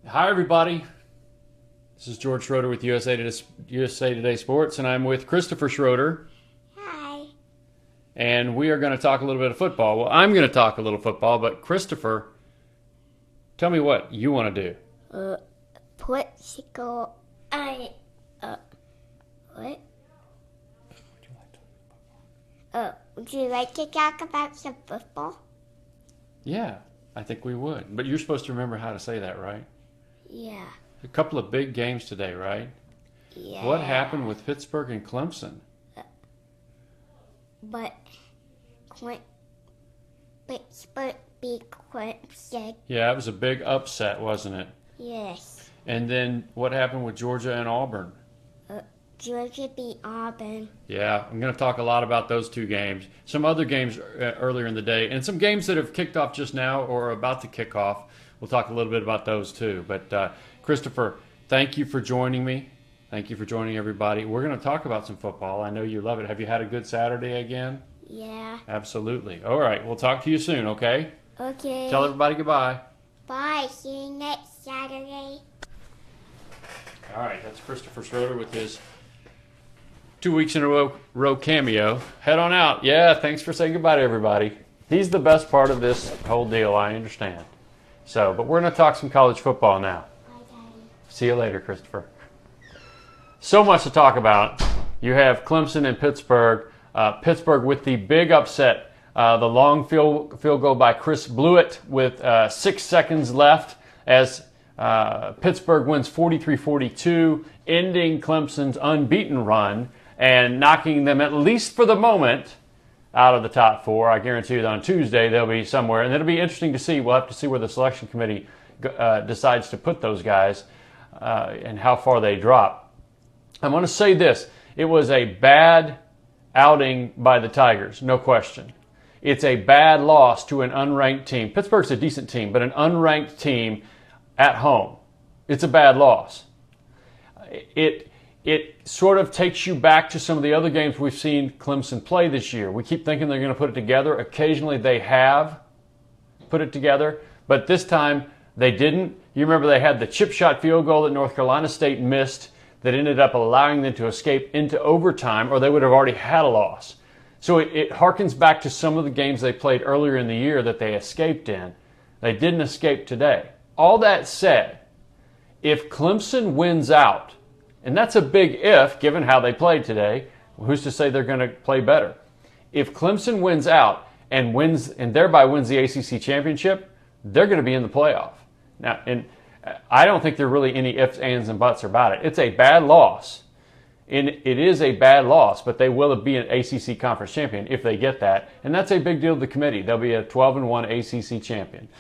Hi, everybody. This is George Schroeder with USA Today Sports, and I'm with Christopher Schroeder, Hi. and we are going to talk a little bit of football. Well, I'm going to talk a little football, but Christopher, tell me what you want to do. Uh, Portugal. Uh, what? Would you like to talk about some football? Yeah, I think we would. But you're supposed to remember how to say that, right? Yeah. A couple of big games today, right? Yeah. What happened with Pittsburgh and Clemson? But, Pittsburgh beat Clemson. Yeah, it was a big upset, wasn't it? Yes. And then what happened with Georgia and Auburn? Georgia beat Auburn. Yeah, I'm going to talk a lot about those two games. Some other games earlier in the day, and some games that have kicked off just now or are about to kick off. We'll talk a little bit about those too. But Christopher, thank you for joining me. Thank you for joining everybody. We're going to talk about some football. I know you love it. Have you had a good Saturday again? Yeah. Absolutely. All right, we'll talk to you soon, okay? Okay. Tell everybody goodbye. Bye. See you next Saturday. All right, that's Christopher Schroeder with his 2 weeks in a row cameo. Head on out. Yeah, thanks for saying goodbye to everybody. He's the best part of this whole deal, I understand. But we're going to talk some college football now. Bye, Daddy. See you later, Christopher. So much to talk about. You have Clemson and Pittsburgh. Pittsburgh with the big upset. The long field goal by Chris Blewett with 6 seconds left as Pittsburgh wins 43-42, ending Clemson's unbeaten run and knocking them, at least for the moment, out of the top four. I guarantee you that on Tuesday they'll be somewhere. And it'll be interesting to see. We'll have to see where the selection committee decides to put those guys and how far they drop. I want to say this. It was a bad outing by the Tigers, no question. It's a bad loss to an unranked team. Pittsburgh's a decent team, but an unranked team at home. It's a bad loss. It sort of takes you back to some of the other games we've seen Clemson play this year. We keep thinking they're going to put it together. Occasionally they have put it together, but this time they didn't. You remember they had the chip shot field goal that North Carolina State missed that ended up allowing them to escape into overtime, or they would have already had a loss. So it harkens back to some of the games they played earlier in the year that they escaped in. They didn't escape today. All that said, if Clemson wins out, and that's a big if, given how they played today. Who's to say they're going to play better? If Clemson wins out and thereby wins the ACC championship, they're going to be in the playoff. Now, and I don't think there are really any ifs, ands, and buts about it. It's a bad loss. And it is a bad loss, but they will be an ACC conference champion if they get that. And that's a big deal to the committee. They'll be a 12-1 ACC champion.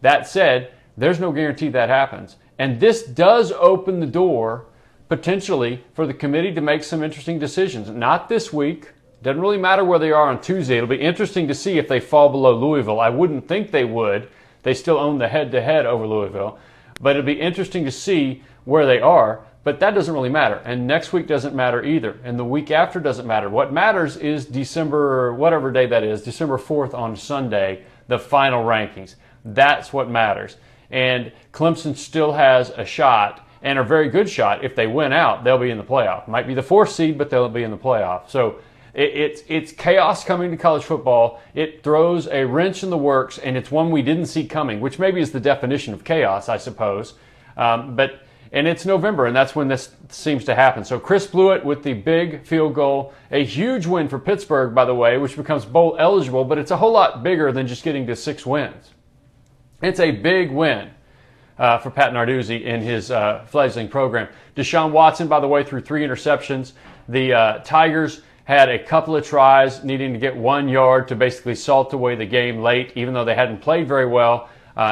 That said, there's no guarantee that happens. And this does open the door potentially for the committee to make some interesting decisions. Not this week. Doesn't really matter where they are on Tuesday. It'll be interesting to see if they fall below Louisville. I wouldn't think they would. They still own the head-to-head over Louisville. But it'll be interesting to see where they are. But that doesn't really matter. And next week doesn't matter either. And the week after doesn't matter. What matters is December, whatever day that is, December 4th on Sunday, the final rankings. That's what matters. And Clemson still has a shot, and a very good shot. If they win out, they'll be in the playoff. Might be the 4th seed, but they'll be in the playoff. So it's chaos coming to college football. It throws a wrench in the works, and it's one we didn't see coming, which maybe is the definition of chaos, I suppose. And it's November, and that's when this seems to happen. So Chris Blewett with the big field goal. A huge win for Pittsburgh, by the way, which becomes bowl eligible, but it's a whole lot bigger than just getting to 6 wins. It's a big win for Pat Narduzzi in his fledgling program. Deshaun Watson, by the way, threw 3 interceptions. The Tigers had a couple of tries needing to get 1 yard to basically salt away the game late, even though they hadn't played very well,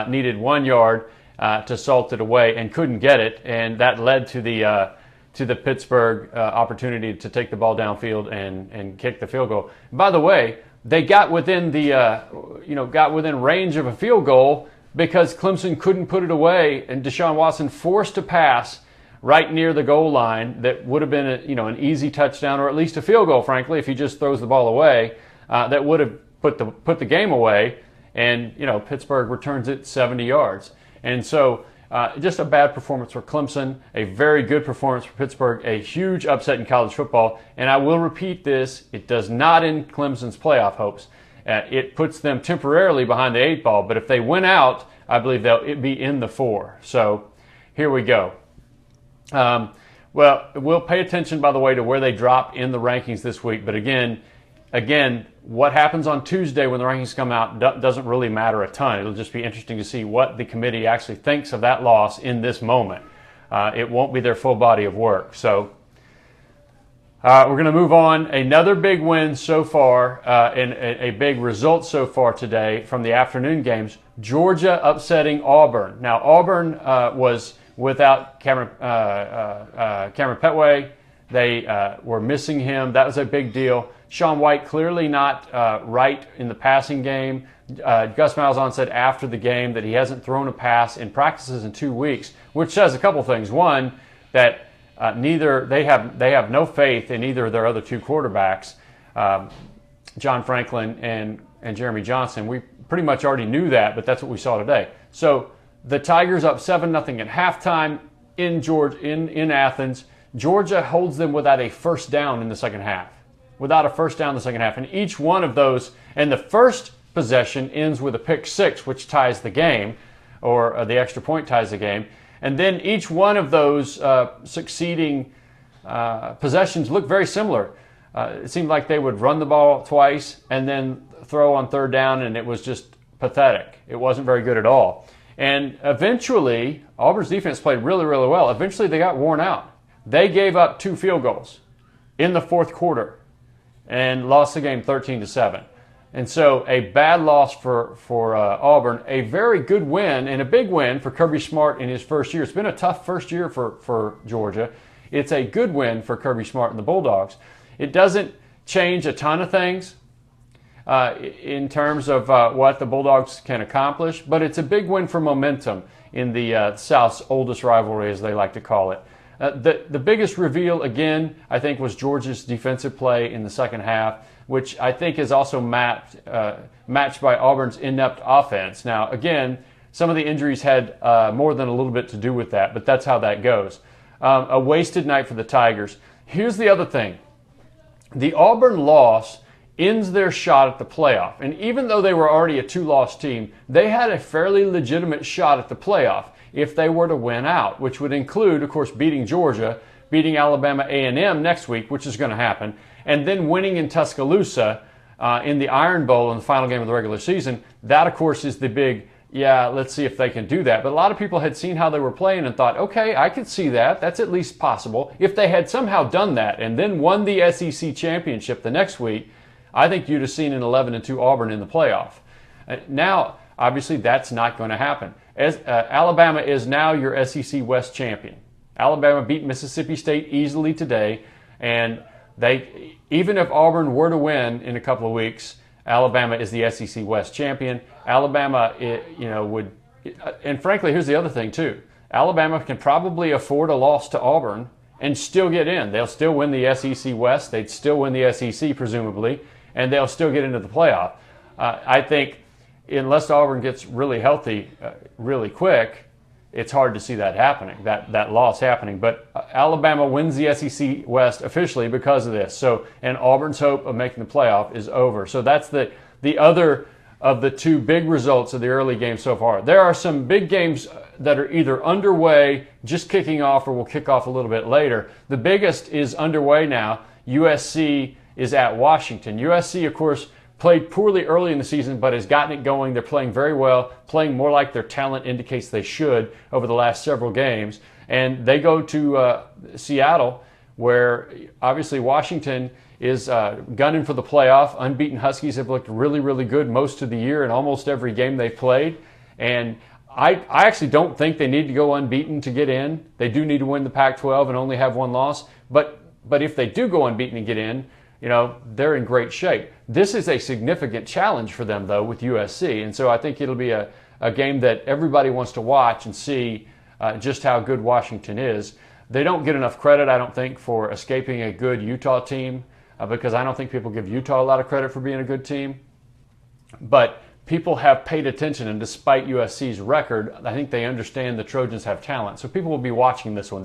needed 1 yard to salt it away and couldn't get it. And that led to the Pittsburgh opportunity to take the ball downfield and kick the field goal. By the way, they got within within range of a field goal because Clemson couldn't put it away, and Deshaun Watson forced a pass right near the goal line that would have been an easy touchdown, or at least a field goal, frankly, if he just throws the ball away. That would have put the game away, and Pittsburgh returns it 70 yards. And so Just a bad performance for Clemson, a very good performance for Pittsburgh, a huge upset in college football. And I will repeat this, it does not end Clemson's playoff hopes. It puts them temporarily behind the 8 ball, but if they win out, I believe they'll be in the 4. So here we go. Well, we'll pay attention, by the way, to where they drop in the rankings this week. But again, what happens on Tuesday when the rankings come out doesn't really matter a ton. It'll just be interesting to see what the committee actually thinks of that loss in this moment. It won't be their full body of work. So we're going to move on. Another big win so far and a big result so far today from the afternoon games. Georgia upsetting Auburn. Now, Auburn was without Cameron Petway. They were missing him. That was a big deal. Sean White clearly not right in the passing game. Gus Malzahn said after the game that he hasn't thrown a pass in practices in 2 weeks, which says a couple things. One, that they have no faith in either of their other 2 quarterbacks, John Franklin and Jeremy Johnson. We pretty much already knew that, but that's what we saw today. So the Tigers up 7-0 at halftime in Athens. Georgia holds them without a first down in the second half. And each one of those, and the first possession ends with a pick 6, which ties the game, or the extra point ties the game. And then each one of those succeeding possessions looked very similar. It seemed like they would run the ball twice and then throw on third down, and it was just pathetic. It wasn't very good at all. And eventually, Auburn's defense played really, really well. Eventually, they got worn out. They gave up 2 field goals in the fourth quarter and lost the game 13-7. And so a bad loss for Auburn, a very good win and a big win for Kirby Smart in his first year. It's been a tough first year for Georgia. It's a good win for Kirby Smart and the Bulldogs. It doesn't change a ton of things in terms of what the Bulldogs can accomplish, but it's a big win for momentum in the South's oldest rivalry, as they like to call it. The biggest reveal, again, I think, was Georgia's defensive play in the second half, which I think is also matched by Auburn's inept offense. Now, again, some of the injuries had more than a little bit to do with that, but that's how that goes. A wasted night for the Tigers. Here's the other thing. The Auburn loss ends their shot at the playoff. And even though they were already a 2-loss team, they had a fairly legitimate shot at the playoff if they were to win out, which would include, of course, beating Georgia, beating Alabama A&M next week, which is going to happen, and then winning in Tuscaloosa in the Iron Bowl in the final game of the regular season. That, of course, is the big, let's see if they can do that. But a lot of people had seen how they were playing and thought, okay, I could see that. That's at least possible. If they had somehow done that and then won the SEC championship the next week, I think you'd have seen an 11-2 Auburn in the playoff. Now, obviously, that's not going to happen. Alabama is now your SEC West champion. Alabama beat Mississippi State easily today, and even if Auburn were to win in a couple of weeks, Alabama is the SEC West champion. Alabama, would, and frankly, here's the other thing too. Alabama can probably afford a loss to Auburn and still get in. They'll still win the SEC West. They'd still win the SEC presumably, and they'll still get into the playoff. I think unless Auburn gets really healthy really quick, it's hard to see that happening, that loss happening. But Alabama wins the SEC West officially because of this. So, and Auburn's hope of making the playoff is over. So that's the other of the 2 big results of the early game so far. There are some big games that are either underway, just kicking off, or will kick off a little bit later. The biggest is underway now. USC is at Washington. USC, of course, played poorly early in the season, but has gotten it going. They're playing very well, playing more like their talent indicates they should over the last several games. And they go to Seattle, where obviously Washington is gunning for the playoff. Unbeaten Huskies have looked really, really good most of the year in almost every game they've played. And I actually don't think they need to go unbeaten to get in. They do need to win the Pac-12 and only have 1 loss. But if they do go unbeaten and get in, they're in great shape. This is a significant challenge for them, though, with USC. And so I think it'll be a game that everybody wants to watch and see just how good Washington is. They don't get enough credit, I don't think, for escaping a good Utah team because I don't think people give Utah a lot of credit for being a good team. But people have paid attention, and despite USC's record, I think they understand the Trojans have talent. So people will be watching this one.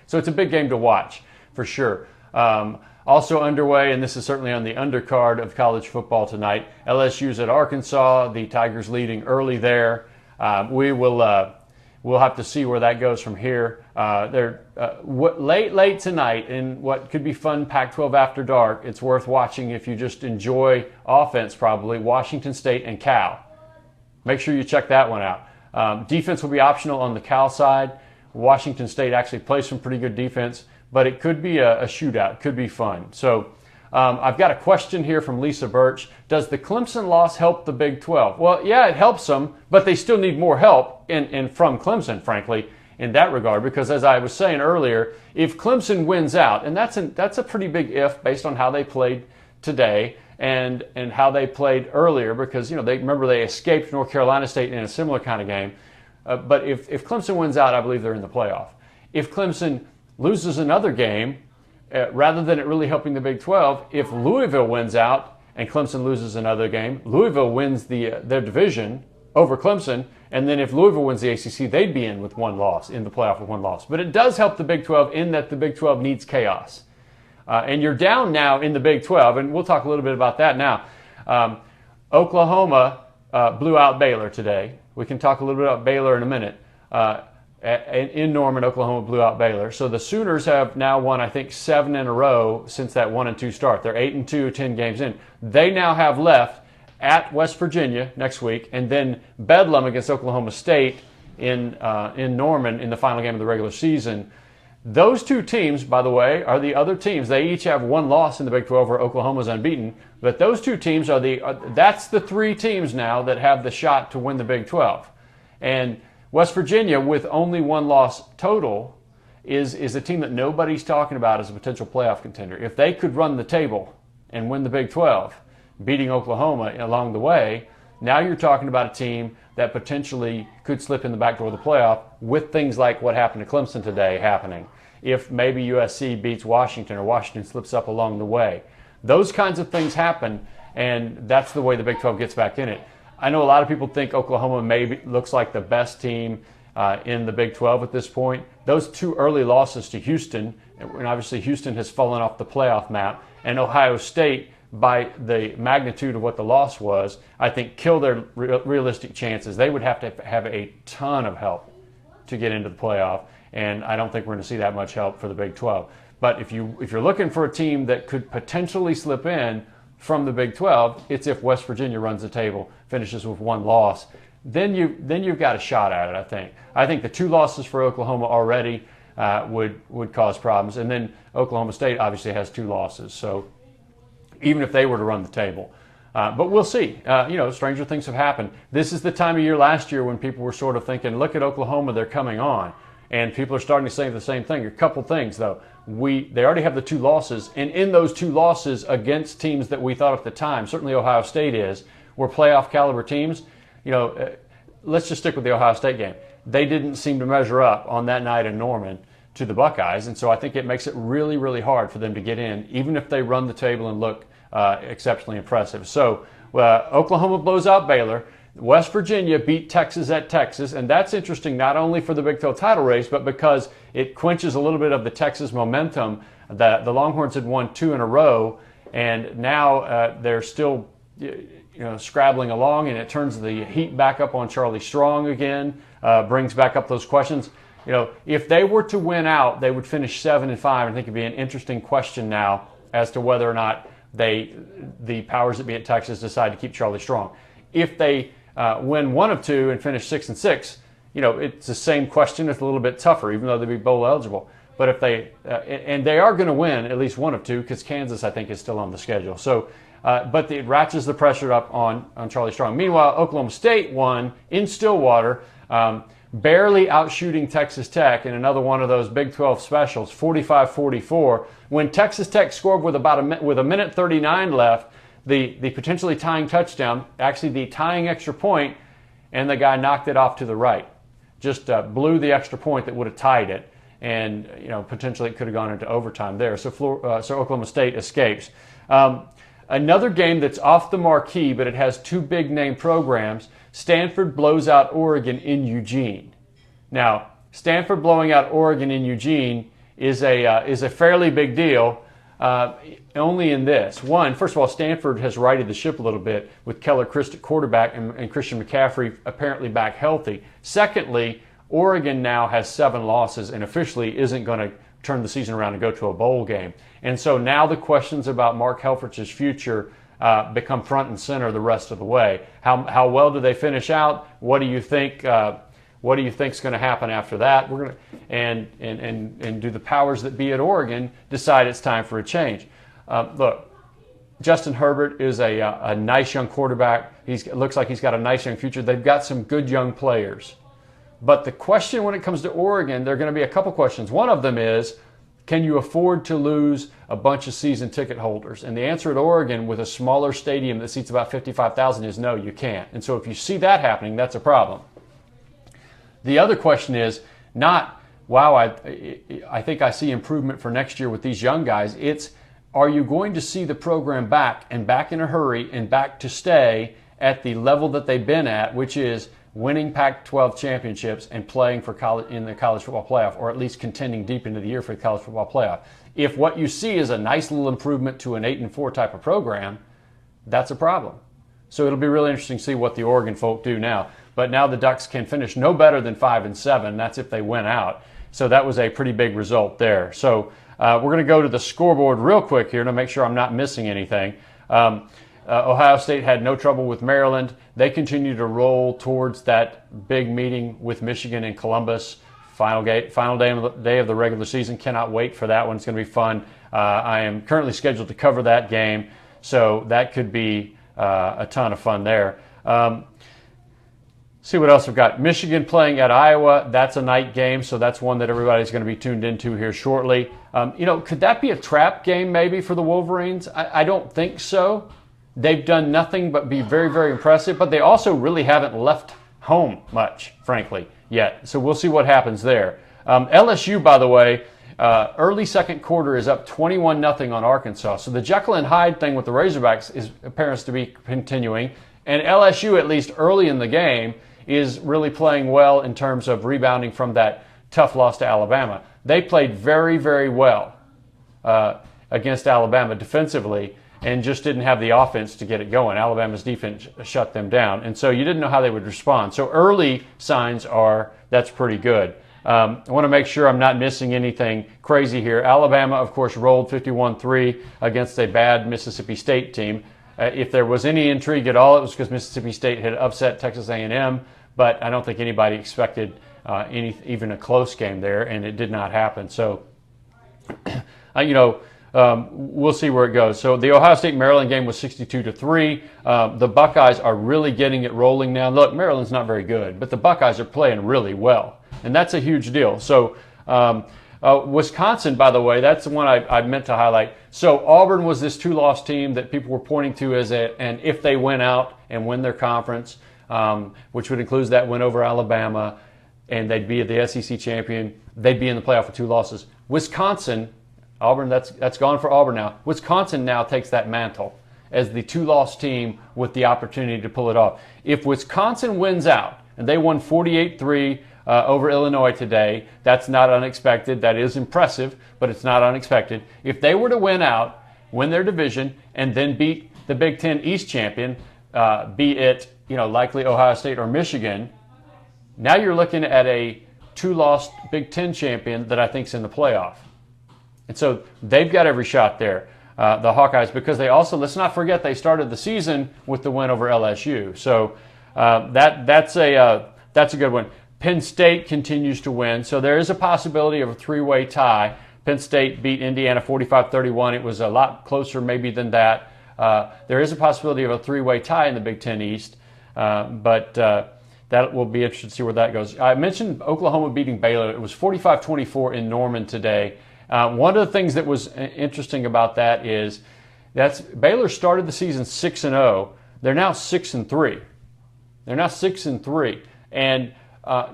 So it's a big game to watch for sure. Also underway, and this is certainly on the undercard of college football tonight, LSU's at Arkansas. The Tigers leading early there. We'll have to see where that goes from here. They're late tonight in what could be fun Pac-12 after dark. It's worth watching if you just enjoy offense, probably. Washington State and Cal. Make sure you check that one out. Defense will be optional on the Cal side. Washington State actually plays some pretty good defense, but it could be a shootout. It could be fun. So I've got a question here from Lisa Birch. Does the Clemson loss help the Big 12? Well, yeah, it helps them, but they still need more help and from Clemson, frankly, in that regard. Because as I was saying earlier, if Clemson wins out, and that's a pretty big if based on how they played today and how they played earlier, because they escaped North Carolina State in a similar kind of game. But if Clemson wins out, I believe they're in the playoff. If Clemson loses another game, rather than it really helping the Big 12, if Louisville wins out and Clemson loses another game, Louisville wins their division over Clemson, and then if Louisville wins the ACC, they'd be in with one loss, in the playoff with one loss. But it does help the Big 12 in that the Big 12 needs chaos. And you're down now in the Big 12, and we'll talk a little bit about that now. Oklahoma blew out Baylor today. We can talk a little bit about Baylor in a minute. In Norman, Oklahoma blew out Baylor. So the Sooners have now won, I think, 7 in a row since that 1-2 start. They're 8-2, 10 games in. They now have left at West Virginia next week, and then Bedlam against Oklahoma State in Norman in the final game of the regular season. Those two teams, by the way, are the other teams. They each have one loss in the Big 12 where Oklahoma's unbeaten. But those two teams that's the three teams now that have the shot to win the Big 12. And West Virginia, with only one loss total, is a team that nobody's talking about as a potential playoff contender. If they could run the table and win the Big 12, beating Oklahoma along the way, now you're talking about a team that potentially could slip in the back door of the playoff with things like what happened to Clemson today happening. If maybe USC beats Washington or Washington slips up along the way. Those kinds of things happen, and that's the way the Big 12 gets back in it. I know a lot of people think Oklahoma maybe looks like the best team in the Big 12 at this point. Those two early losses to Houston, and obviously Houston has fallen off the playoff map, and Ohio State, by the magnitude of what the loss was, I think kill their realistic chances. They would have to have a ton of help to get into the playoff, and I don't think we're going to see that much help for the Big 12. But if you're looking for a team that could potentially slip in from the Big 12, it's if West Virginia runs the table, finishes with one loss. Then you've got a shot at it, I think. I think the two losses for Oklahoma already would cause problems. And then Oklahoma State obviously has two losses. So even if they were to run the table. But we'll see. Stranger things have happened. This is the time of year last year when people were sort of thinking, look at Oklahoma, they're coming on. And people are starting to say the same thing. A couple things, though. They already have the two losses. And in those two losses against teams that we thought at the time, certainly Ohio State were playoff caliber teams. Let's just stick with the Ohio State game. They didn't seem to measure up on that night in Norman to the Buckeyes. And so I think it makes it really, really hard for them to get in, even if they run the table and look exceptionally impressive. So Oklahoma blows out Baylor. West Virginia beat Texas at Texas, and that's interesting not only for the Big 12 title race, but because it quenches a little bit of the Texas momentum. The Longhorns had won 2 in a row, and now they're still scrabbling along, and it turns the heat back up on Charlie Strong again, brings back up those questions. If they were to win out, they would finish 7-5. I think it'd be an interesting question now as to whether or not the powers that be at Texas decide to keep Charlie Strong. If they win 1 of 2 and finish 6-6, it's the same question. It's a little bit tougher, even though they'd be bowl eligible. But if they and they are going to win at least 1 of 2, because Kansas, I think, is still on the schedule. So, but it ratchets the pressure up on Charlie Strong. Meanwhile, Oklahoma State won in Stillwater, barely outshooting Texas Tech in another one of those Big 12 specials, 45-44. When Texas Tech scored with with a minute 39 left, the potentially tying touchdown, actually the tying extra point, and the guy knocked it off to the right. Just blew the extra point that would have tied it, and potentially it could have gone into overtime there. So Oklahoma State escapes. Another game that's off the marquee, but it has two big name programs. Stanford blows out Oregon in Eugene. Now, Stanford blowing out Oregon in Eugene is a fairly big deal. Only in this. One, first of all, Stanford has righted the ship a little bit with Keller Christ at quarterback and Christian McCaffrey apparently back healthy. Secondly, Oregon now has 7 losses and officially isn't going to turn the season around and go to a bowl game. And so now the questions about Mark Helfrich's future become front and center the rest of the way. How well do they finish out? What do you think? What do you think is going to happen after that? We're going to and do the powers that be at Oregon decide it's time for a change? Look, Justin Herbert is a nice young quarterback. It looks like he's got a nice young future. They've got some good young players. But the question when it comes to Oregon, there are going to be a couple questions. One of them is, can you afford to lose a bunch of season ticket holders? And the answer at Oregon with a smaller stadium that seats about 55,000 is no, you can't. And so if you see that happening, that's a problem. The other question is not, wow, I think I see improvement for next year with these young guys. It's, are you going to see the program back in a hurry and back to stay at the level that they've been at, which is winning Pac-12 championships and playing for in the college football playoff, or at least contending deep into the year for the college football playoff? If what you see is a nice little improvement to an 8-4 type of program, that's a problem. So it'll be really interesting to see what the Oregon folk do now. But now the Ducks can finish no better than 5-7. That's if they win out. So that was a pretty big result there. So we're going to go to the scoreboard real quick here to make sure I'm not missing anything. Ohio State had no trouble with Maryland. They continue to roll towards that big meeting with Michigan in Columbus. Final day of the regular season. Cannot wait for that one. It's going to be fun. I am currently scheduled to cover that game, so that could be a ton of fun there. See what else we've got. Michigan playing at Iowa. That's a night game, so that's one that everybody's going to be tuned into here shortly. Could that be a trap game maybe for the Wolverines? I don't think so. They've done nothing but be very, very impressive, but they also really haven't left home much, frankly, yet. So we'll see what happens there. LSU, by the way, early second quarter is up 21-0 on Arkansas. So the Jekyll and Hyde thing with the Razorbacks appears to be continuing. And LSU, at least early in the game, is really playing well in terms of rebounding from that tough loss to Alabama. They played very, very well against Alabama defensively and just didn't have the offense to get it going. Alabama's defense shut them down. And so you didn't know how they would respond. So early signs are that's pretty good. I want to make sure I'm not missing anything crazy here. Alabama, of course, rolled 51-3 against a bad Mississippi State team. If there was any intrigue at all, it was because Mississippi State had upset Texas A&M, but I don't think anybody expected even a close game there, and it did not happen. So, we'll see where it goes. So the Ohio State-Maryland game was 62-3. The Buckeyes are really getting it rolling now. Look, Maryland's not very good, but the Buckeyes are playing really well, and that's a huge deal. So Wisconsin, by the way, that's the one I meant to highlight. So Auburn was this 2-loss team that people were pointing to as and if they win out and win their conference, which would include that win over Alabama, and they'd be the SEC champion, they'd be in the playoff with 2 losses. Wisconsin, Auburn, that's gone for Auburn now. Wisconsin now takes that mantle as the 2-loss team with the opportunity to pull it off. If Wisconsin wins out, and they won 48-3 over Illinois today, that's not unexpected. That is impressive, but it's not unexpected. If they were to win out, win their division, and then beat the Big Ten East champion, be it likely Ohio State or Michigan, now you're looking at a 2-loss Big Ten champion that I think's in the playoff. And so they've got every shot there, the Hawkeyes, because they also, let's not forget, they started the season with the win over LSU. So that's a good one. Penn State continues to win, so there is a possibility of a 3-way tie. Penn State beat Indiana 45-31. It was a lot closer maybe than that. There is a possibility of a 3-way tie in the Big Ten East, but that will be interesting to see where that goes. I mentioned Oklahoma beating Baylor. It was 45-24 in Norman today. One of the things that was interesting about that is Baylor started the season 6-0. They're now 6-3. They're now 6-3. And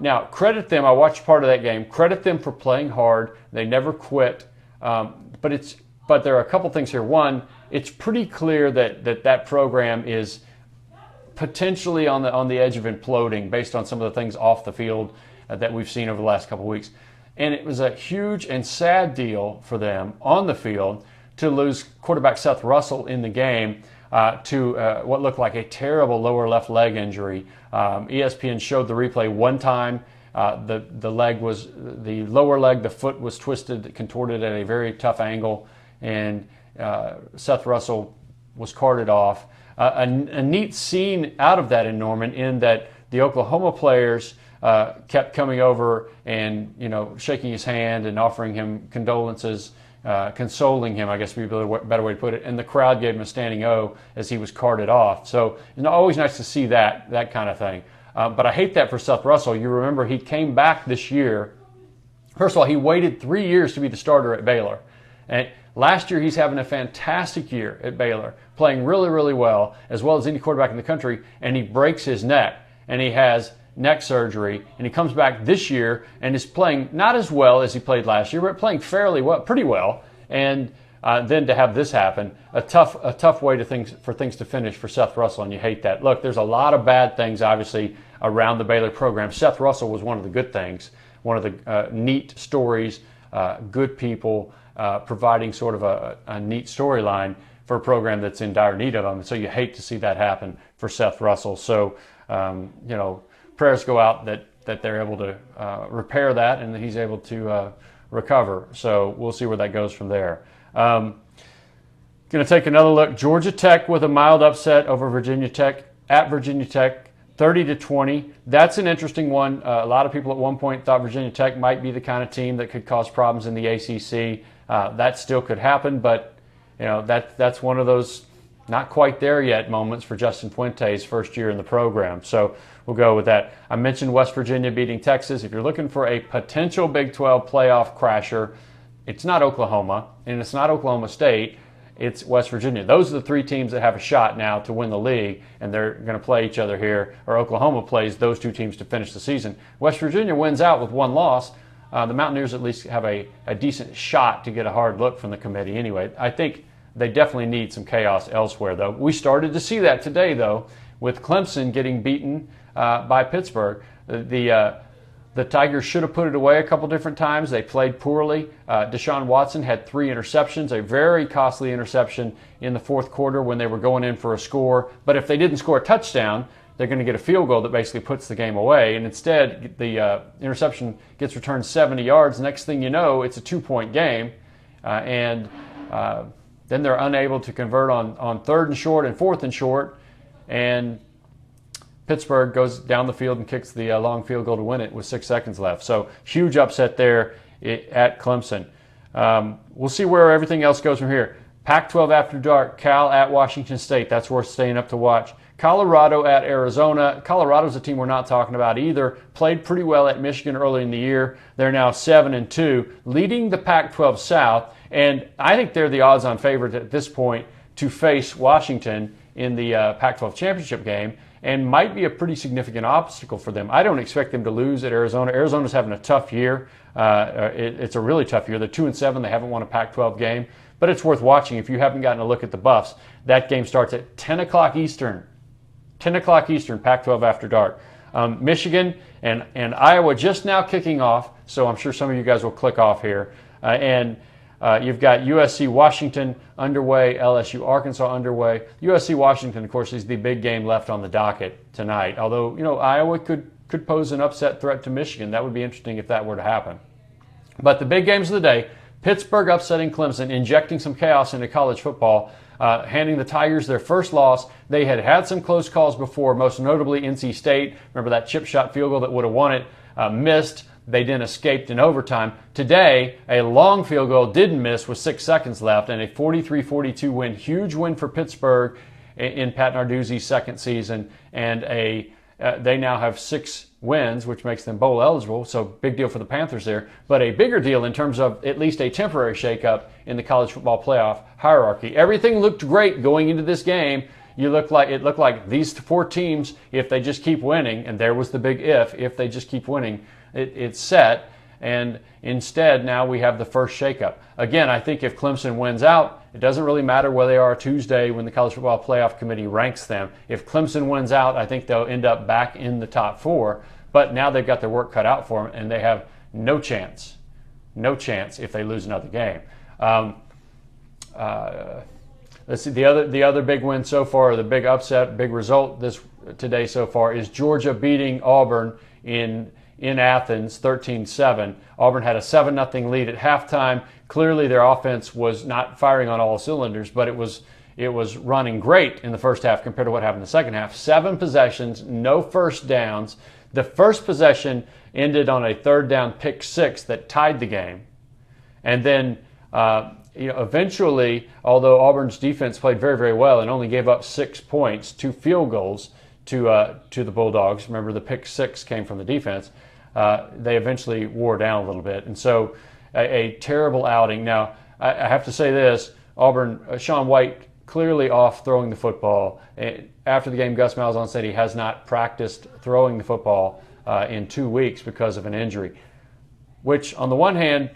now, credit them. I watched part of that game. Credit them for playing hard. They never quit. But but there are a couple things here. One, it's pretty clear that program is potentially on the edge of imploding based on some of the things off the field that we've seen over the last couple of weeks. And it was a huge and sad deal for them on the field to lose quarterback Seth Russell in the game to what looked like a terrible lower left leg injury. ESPN showed the replay one time. The lower leg, the foot was twisted, contorted at a very tough angle, and Seth Russell was carted off. A neat scene out of that in Norman, in that the Oklahoma players kept coming over and shaking his hand and offering him condolences, consoling him, I guess would be a better way to put it. And the crowd gave him a standing O as he was carted off. So it's always nice to see that kind of thing. But I hate that for Seth Russell. You remember he came back this year. First of all, he waited 3 years to be the starter at Baylor. And last year he's having a fantastic year at Baylor, playing really, really well as any quarterback in the country, and he breaks his neck, and he has neck surgery, and he comes back this year and is playing not as well as he played last year, but playing fairly well, pretty well. And then to have this happen, a tough way for things to finish for Seth Russell, and you hate that. Look, there's a lot of bad things, obviously, around the Baylor program. Seth Russell was one of the good things, one of the neat stories, good people providing sort of a neat storyline for a program that's in dire need of them. So you hate to see that happen for Seth Russell. So, prayers go out that they're able to repair that and that he's able to recover. So we'll see where that goes from there. Going to take another look. Georgia Tech with a mild upset over Virginia Tech at Virginia Tech, 30-20. That's an interesting one. A lot of people at one point thought Virginia Tech might be the kind of team that could cause problems in the ACC. That still could happen, but that's one of those not quite there yet moments for Justin Fuente's first year in the program. So we'll go with that. I mentioned West Virginia beating Texas. If you're looking for a potential Big 12 playoff crasher, it's not Oklahoma, and it's not Oklahoma State. It's West Virginia. Those are the three teams that have a shot now to win the league, and they're going to play each other here, or Oklahoma plays those two teams to finish the season. West Virginia wins out with one loss. The Mountaineers at least have a decent shot to get a hard look from the committee anyway. I think they definitely need some chaos elsewhere, though. We started to see that today, though, with Clemson getting beaten by Pittsburgh. The Tigers should have put it away a couple different times. They played poorly. Deshaun Watson had 3 interceptions, a very costly interception in the fourth quarter when they were going in for a score. But if they didn't score a touchdown, they're going to get a field goal that basically puts the game away. And instead, the interception gets returned 70 yards. Next thing you know, it's a 2-point game. And then they're unable to convert on 3rd and short and 4th and short. And Pittsburgh goes down the field and kicks the long field goal to win it with 6 seconds left. So huge upset there at Clemson. We'll see where everything else goes from here. Pac-12 after dark, Cal at Washington State. That's worth staying up to watch. Colorado at Arizona. Colorado's a team we're not talking about either. Played pretty well at Michigan early in the year. They're now 7-2, leading the Pac-12 South. And I think they're the odds-on favorite at this point to face Washington in the Pac-12 championship game, and might be a pretty significant obstacle for them. I don't expect them to lose at Arizona. Arizona's having a tough year. It's a really tough year. They're 2-7. They haven't won a Pac-12 game, but it's worth watching if you haven't gotten a look at the Buffs. That game starts at 10 o'clock Eastern. 10 o'clock Eastern, Pac-12 after dark. Michigan and Iowa just now kicking off, so I'm sure some of you guys will click off here. You've got USC Washington underway, LSU Arkansas underway. USC Washington, of course, is the big game left on the docket tonight. Although, Iowa could pose an upset threat to Michigan. That would be interesting if that were to happen. But the big games of the day, Pittsburgh upsetting Clemson, injecting some chaos into college football, handing the Tigers their first loss. They had some close calls before, most notably NC State. Remember that chip shot field goal that would have won it, missed. They then escaped in overtime. Today, a long field goal didn't miss with 6 seconds left, and a 43-42 win. Huge win for Pittsburgh in Pat Narduzzi's second season, and they now have 6 wins, which makes them bowl eligible, so big deal for the Panthers there. But a bigger deal in terms of at least a temporary shakeup in the college football playoff hierarchy. Everything looked great going into this game. It looked like these 4 teams, if they just keep winning, and there was the big if they just keep winning, it's set. And instead, now we have the first shakeup. Again, I think if Clemson wins out, it doesn't really matter where they are Tuesday when the College Football Playoff Committee ranks them. If Clemson wins out, I think they'll end up back in the top 4. But now they've got their work cut out for them, and they have no chance if they lose another game. Let's see, the other big win so far, the big upset, big result today so far is Georgia beating Auburn in Athens 13-7. Auburn had a 7-0 lead at halftime. Clearly their offense was not firing on all cylinders, but it was running great in the first half compared to what happened in the second half. 7 possessions, no first downs. The first possession ended on a 3rd down pick 6 that tied the game. And then eventually, although Auburn's defense played very, very well and only gave up 6 points, 2 field goals to the Bulldogs. Remember, the pick 6 came from the defense. They eventually wore down a little bit. And so a terrible outing. Now, I have to say this, Auburn, Shaun White clearly off throwing the football. After the game, Gus Malzahn said he has not practiced throwing the football in 2 weeks because of an injury, which on the one hand,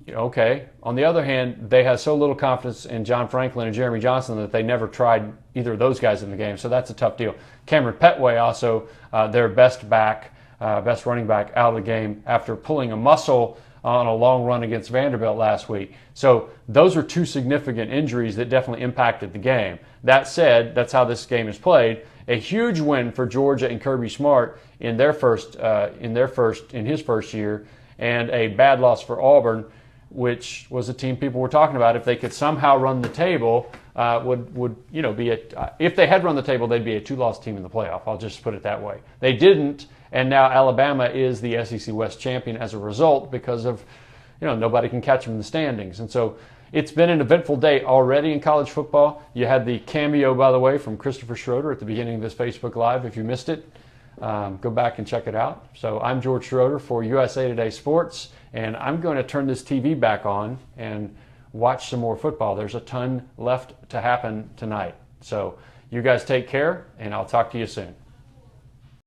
okay. On the other hand, they have so little confidence in John Franklin and Jeremy Johnson that they never tried either of those guys in the game. So that's a tough deal. Cameron Petway also, their best running back out of the game after pulling a muscle on a long run against Vanderbilt last week. So those are 2 significant injuries that definitely impacted the game. That said, that's how this game is played. A huge win for Georgia and Kirby Smart in his first year, and a bad loss for Auburn, which was a team people were talking about. If they could somehow run the table, if they had run the table, they'd be a 2-loss team in the playoff. I'll just put it that way. They didn't, and now Alabama is the SEC West champion as a result because of, nobody can catch them in the standings. And so it's been an eventful day already in college football. You had the cameo, by the way, from Christopher Schroeder at the beginning of this Facebook Live. If you missed it, go back and check it out. So I'm George Schroeder for USA Today Sports, and I'm going to turn this TV back on and watch some more football. There's a ton left to happen tonight. So you guys take care, and I'll talk to you soon.